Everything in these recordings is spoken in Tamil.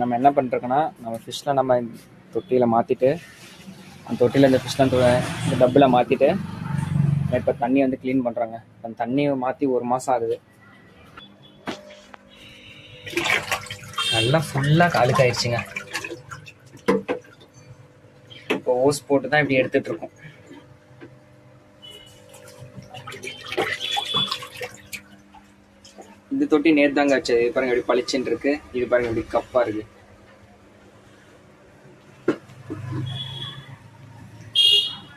நம்ம என்ன பண்ணிருக்கோன்னா, நம்ம ஃபிஷ்லாம் நம்ம தொட்டியில் மாற்றிட்டு, அந்த தொட்டியில் இந்த ஃபிஷ்லாம் இந்த டப்பில் மாற்றிட்டு இப்போ தண்ணி வந்து க்ளீன் பண்ணுறாங்க. அந்த தண்ணியை மாற்றி 1 மாதம் ஆகுது. நல்லா ஃபுல்லாக காலுக்காயிடுச்சுங்க. இப்போ ஓஸ் போட்டு தான் இப்படி எடுத்துகிட்டு இருக்கோம். இந்த தொட்டி நேர்தாங்க ஆச்சு. இது பாருங்க எப்படி பளிச்சுன்னு இருக்கு. இது பாருங்க எப்படி கப்பா இருக்கு.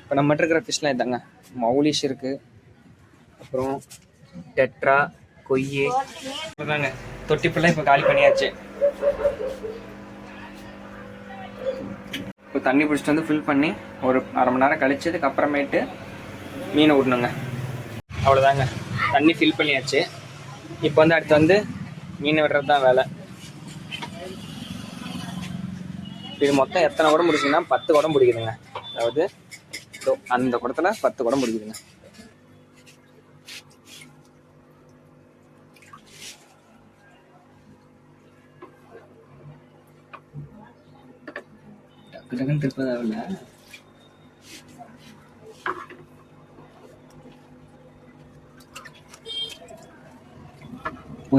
இப்போ நம்ம இருக்கிற ஃபிஷ்லாம் இதாங்க. மௌலிஷ் இருக்கு, அப்புறம் டெட்ரா, கொய்யே தாங்க. தொட்டி ஃபுல்லாக இப்போ காலி பண்ணியாச்சு. இப்போ தண்ணி பிடிச்சிட்டு வந்து ஃபில் பண்ணி ஒரு 1/2 மணி நேரம் கழிச்சதுக்கு அப்புறமேட்டு மீனை விடணுங்க. அவ்வளோதாங்க, தண்ணி ஃபில் பண்ணியாச்சு. இப்போ வந்து அடுத்து வந்து மீன் விடுறது தான் வேலை. இது மொத்தம் எத்தனை குடம் பிடிச்சிங்கன்னா 10 குடம் பிடிக்குதுங்க. அதாவது அந்த குடத்துல 10 குடம் பிடிக்குதுங்க. டக்கு டக்குன்னு திருப்பதாவில்ல.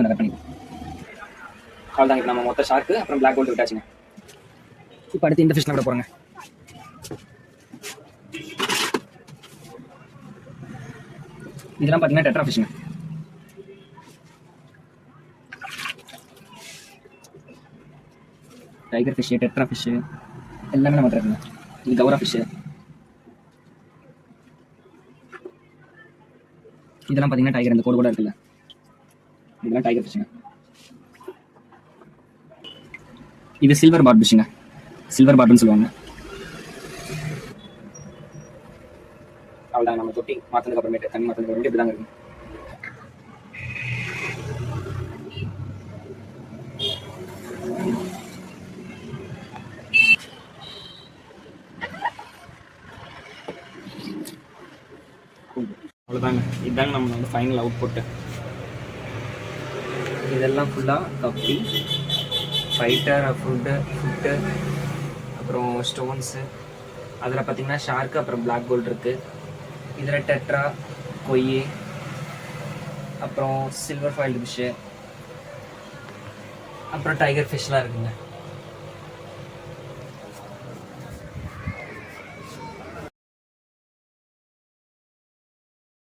கட் பண்ணி அவ்வளோதாங்க. இப்போ நம்ம மொத்த ஷார்க்கு அப்புறம் பிளாக் கோல்டு விட்டாச்சுங்க. இப்போ அடுத்து இந்த ஃபிஷ்லாம் விட போகிறோங்க. இதெல்லாம் பார்த்தீங்கன்னா டெட்ரா ஃபிஷ்ங்க. டைகர் ஃபிஷ்ஷு, டெட்ரா ஃபிஷ்ஷு எல்லாமே நம்ம இருக்குங்க. இது கௌரா ஃபிஷ்ஷு. இதெல்லாம் பார்த்தீங்கன்னா டைகர், இந்த கோடு கூட இருக்குல்ல, இதெல்லாம் டைகர் ஃபிஷ்ஷுங்க. இது சில்வர் பார்ட் ஃபிஷ்ஷுங்க. சில்வர் பார்ட்னு சொல்லுவாங்க. அவ்வளோதான். நம்ம தொட்டி மாற்றினதுக்கு அப்புறமேட்டு தண்ணி மாற்றினதுக்கு அப்புறமேட்டு இப்படி தாங்க இருக்கும். அவ்வளோதாங்க. இதுதாங்க நம்ம வந்து ஃபைனல் அவுட் புட்டு. இதெல்லாம் ஃபுல்லாக கப்பி, ஃபைட்டர், ஃபுட்டு, அப்புறம் ஸ்டோன்ஸு. அதில் பார்த்தீங்கன்னா ஷார்க்கு, அப்புறம் பிளாக் கோல்டு இருக்குது. இதில் டெட்ரா, கொய்யே, அப்புறம் சில்வர் ஃபாயில்டு ஃபிஷ்ஷு, அப்புறம் டைகர் ஃபிஷ்லாம் இருக்குங்க.